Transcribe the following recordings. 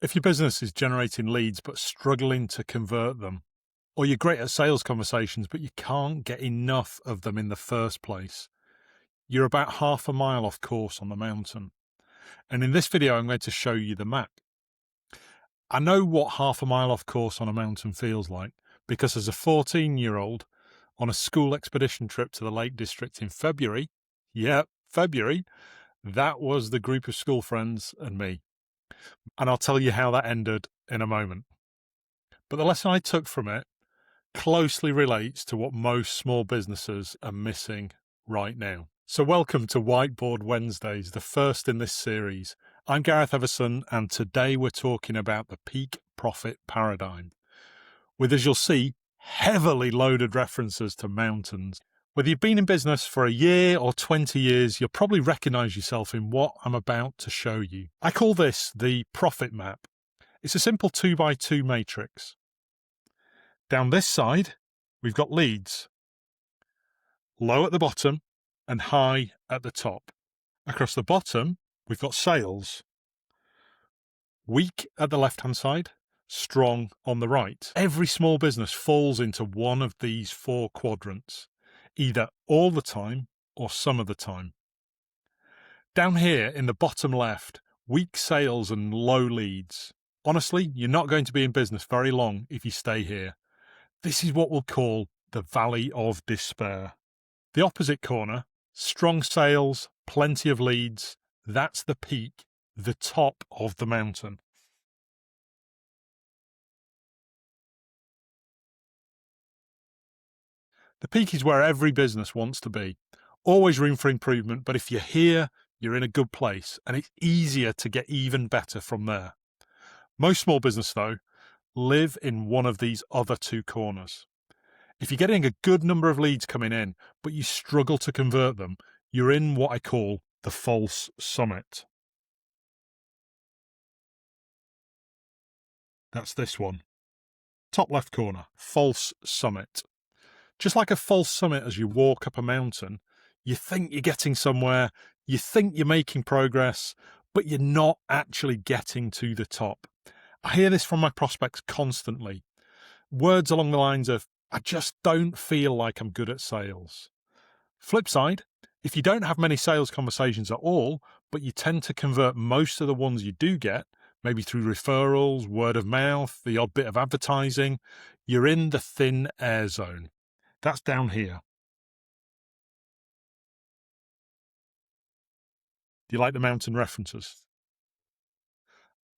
If your business is generating leads but struggling to convert them, or you're great at sales conversations but you can't get enough of them in the first place, you're about half a mile off course on the mountain. And in this video, I'm going to show you the map. I know what half a mile off course on a mountain feels like because as a 14-year-old on a school expedition trip to the Lake District in February, February, that was the group of school friends and me. And I'll tell you how that ended in a moment. But the lesson I took from it closely relates to what most small businesses are missing right now. So welcome to Whiteboard Wednesdays, the first in this series. I'm Gareth Everson, and today we're talking about the peak profit paradigm, with, as you'll see, heavily loaded references to mountains. Whether you've been in business for a year or 20 years, you'll probably recognize yourself in what I'm about to show you. I call this the profit map. It's a simple 2x2 matrix. Down this side, we've got leads, low at the bottom and high at the top. Across the bottom, we've got sales, weak at the left-hand side, strong on the right. Every small business falls into one of these four quadrants, either all the time or some of the time. Down here in the bottom left, weak sales and low leads. Honestly, you're not going to be in business very long if you stay here. This is what we'll call the valley of despair. The opposite corner, strong sales, plenty of leads, that's the peak, the top of the mountain. The peak is where every business wants to be. Always room for improvement, but if you're here, you're in a good place, and it's easier to get even better from there. Most small business, though, live in one of these other two corners. If you're getting a good number of leads coming in, but you struggle to convert them, you're in what I call the false summit. That's this one. Top left corner, false summit. Just like a false summit as you walk up a mountain, you think you're getting somewhere, you think you're making progress, but you're not actually getting to the top. I hear this from my prospects constantly. Words along the lines of, I just don't feel like I'm good at sales. Flip side, if you don't have many sales conversations at all, but you tend to convert most of the ones you do get, maybe through referrals, word of mouth, the odd bit of advertising, you're in the thin air zone. That's down here. Do you like the mountain references?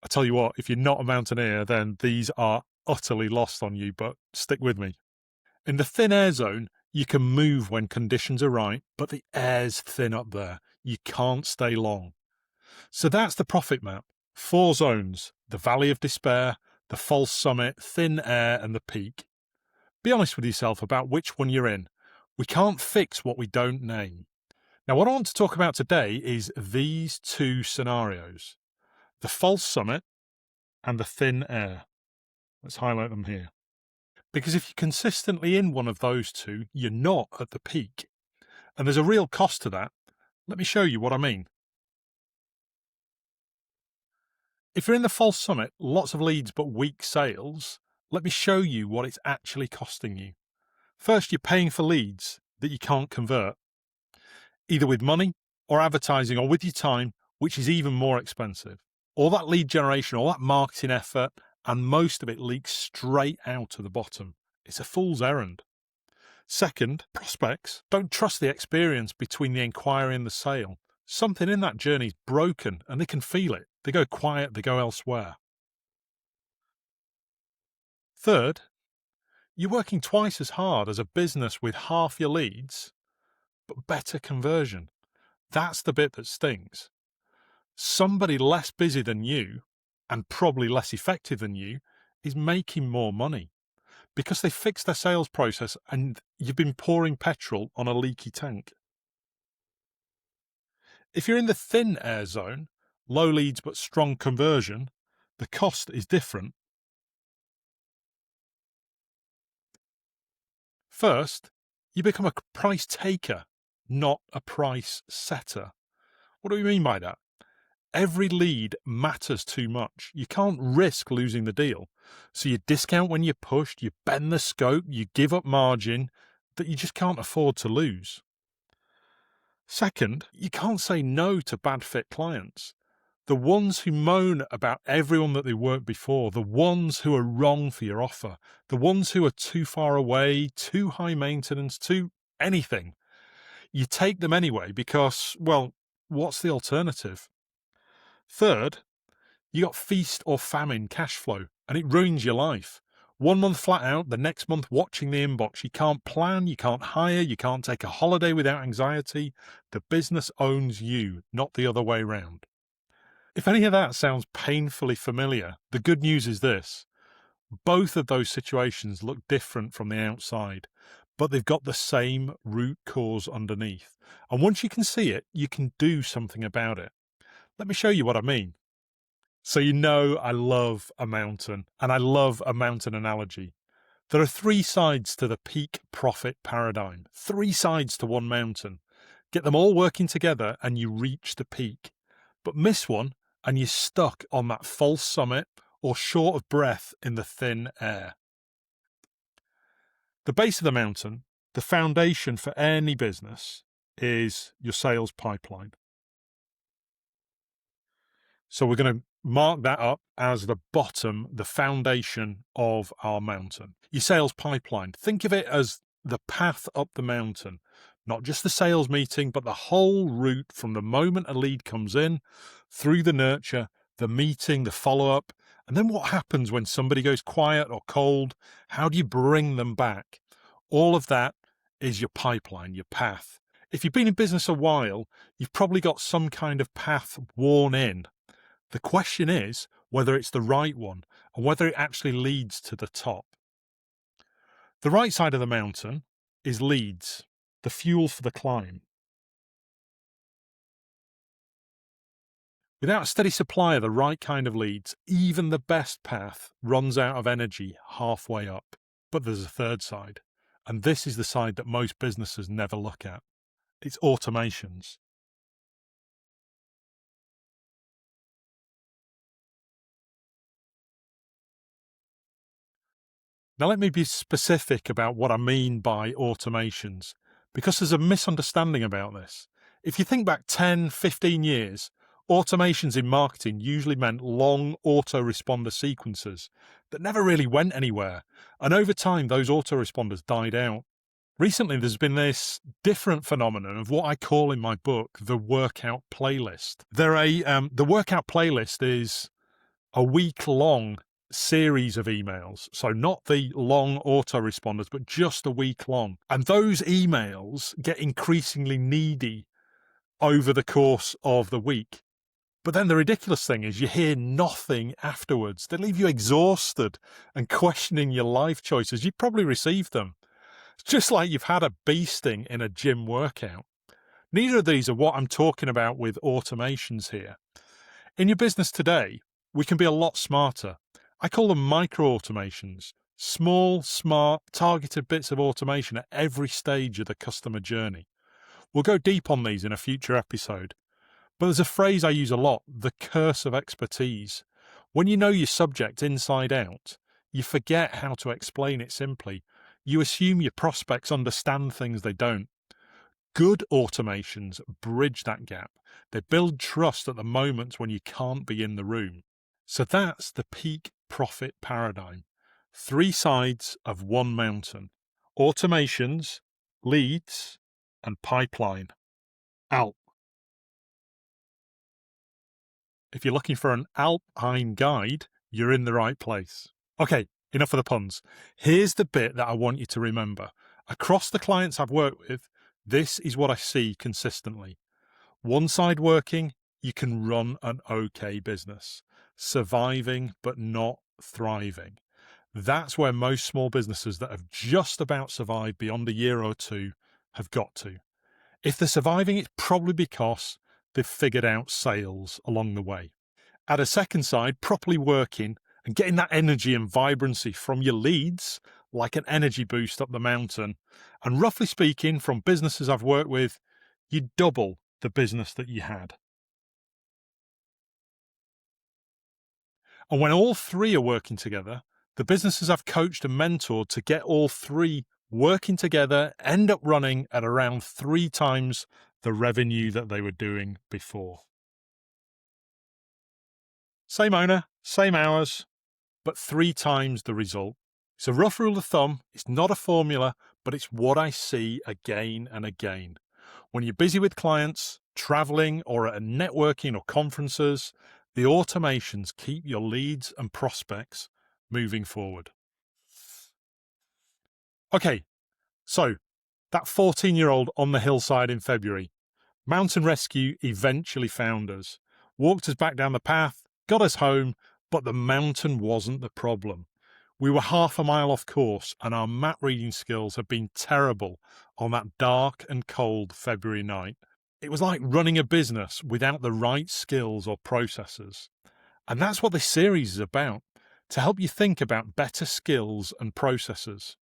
I tell you what, if you're not a mountaineer, then these are utterly lost on you, but stick with me. In the thin air zone, you can move when conditions are right, but the air's thin up there. You can't stay long. So that's the profit map. Four zones: the valley of despair, the false summit, thin air, and the peak. Be honest with yourself about which one you're in. We can't fix what we don't name. Now, what I want to talk about today is these two scenarios: the false summit and the thin air. Let's highlight them here. Because if you're consistently in one of those two, you're not at the peak. And there's a real cost to that. Let me show you what I mean. If you're in the false summit, lots of leads but weak sales, let me show you what it's actually costing you. First, you're paying for leads that you can't convert, either with money or advertising or with your time, which is even more expensive. All that lead generation, all that marketing effort, and most of it leaks straight out to the bottom. It's a fool's errand. Second, prospects don't trust the experience between the inquiry and the sale. Something in that journey is broken and they can feel it. They go quiet, they go elsewhere. Third, you're working twice as hard as a business with half your leads, but better conversion. That's the bit that stings. Somebody less busy than you, and probably less effective than you, is making more money because they fixed their sales process and you've been pouring petrol on a leaky tank. If you're in the thin air zone, low leads but strong conversion, the cost is different. First, you become a price taker, not a price setter. What do we mean by that? Every lead matters too much. You can't risk losing the deal. So you discount when you're pushed, you bend the scope, you give up margin that you just can't afford to lose. Second, you can't say no to bad fit clients. The ones who moan about everyone that they worked before, the ones who are wrong for your offer, the ones who are too far away, too high maintenance, too anything. You take them anyway because, well, what's the alternative? Third, you got feast or famine cash flow, and it ruins your life. 1 month flat out, the next month watching the inbox. You can't plan, you can't hire, you can't take a holiday without anxiety. The business owns you, not the other way round. If any of that sounds painfully familiar, the good news is this. Both of those situations look different from the outside, but they've got the same root cause underneath. And once you can see it, you can do something about it. Let me show you what I mean. So you know I love a mountain, and I love a mountain analogy. There are 3 sides to the peak profit paradigm, 3 sides to one mountain. Get them all working together and you reach the peak. But miss one and you're stuck on that false summit or short of breath in the thin air. The base of the mountain, the foundation for any business, is your sales pipeline. So we're going to mark that up as the bottom, the foundation of our mountain. Your sales pipeline. Think of it as the path up the mountain, not just the sales meeting, but the whole route from the moment a lead comes in, through the nurture, the meeting, the follow-up, and then what happens when somebody goes quiet or cold? How do you bring them back? All of that is your pipeline, your path. If you've been in business a while, you've probably got some kind of path worn in. The question is whether it's the right one and whether it actually leads to the top. The right side of the mountain is leads, the fuel for the climb. Without a steady supply of the right kind of leads, even the best path runs out of energy halfway up. But there's a third side, and this is the side that most businesses never look at. It's automations. Now let me be specific about what I mean by automations, because there's a misunderstanding about this. If you think back 10, 15 years, automations in marketing usually meant long autoresponder sequences that never really went anywhere, and over time those autoresponders died out. Recently there's been this different phenomenon of what I call in my book the workout playlist. The workout playlist is a week-long series of emails. So not the long autoresponders, but just a week long. And those emails get increasingly needy over the course of the week. But then the ridiculous thing is you hear nothing afterwards. They leave you exhausted and questioning your life choices. You probably received them. It's just like you've had a bee sting in a gym workout. Neither of these are what I'm talking about with automations here. In your business today, we can be a lot smarter. I call them micro-automations, small, smart, targeted bits of automation at every stage of the customer journey. We'll go deep on these in a future episode. But there's a phrase I use a lot, the curse of expertise. When you know your subject inside out, you forget how to explain it simply. You assume your prospects understand things they don't. Good automations bridge that gap. They build trust at the moments when you can't be in the room. So that's the peak profit paradigm. 3 sides of one mountain. Automations, leads, and pipeline. Alp. If you're looking for an alpine guide, you're in the right place. Okay, enough of the puns. Here's the bit that I want you to remember. Across the clients I've worked with, this is what I see consistently. One side working, you can run an okay business. Surviving but not thriving. That's where most small businesses that have just about survived beyond a year or two have got to. If they're surviving, it's probably because they've figured out sales along the way. At a second side, properly working and getting that energy and vibrancy from your leads, like an energy boost up the mountain. And roughly speaking, from businesses I've worked with, you double the business that you had. And when all three are working together, the businesses I've coached and mentored to get all three working together end up running at around 3 times the revenue that they were doing before. Same owner, same hours, but 3 times the result. It's a rough rule of thumb. It's not a formula, but it's what I see again and again. When you're busy with clients, traveling, or at networking or conferences, the automations keep your leads and prospects moving forward. Okay, so that 14-year-old on the hillside in February, Mountain Rescue eventually found us, walked us back down the path, got us home, but the mountain wasn't the problem. We were half a mile off course, and our map reading skills had been terrible on that dark and cold February night. It was like running a business without the right skills or processes. And that's what this series is about, to help you think about better skills and processes.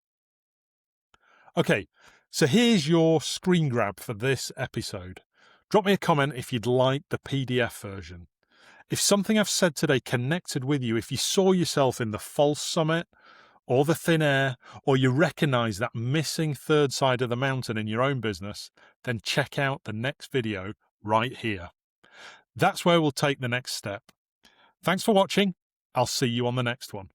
Okay, so here's your screen grab for this episode. Drop me a comment if you'd like the PDF version. If something I've said today connected with you, if you saw yourself in the false summit or the thin air, or you recognize that missing third side of the mountain in your own business, then check out the next video right here. That's where we'll take the next step. Thanks for watching. I'll see you on the next one.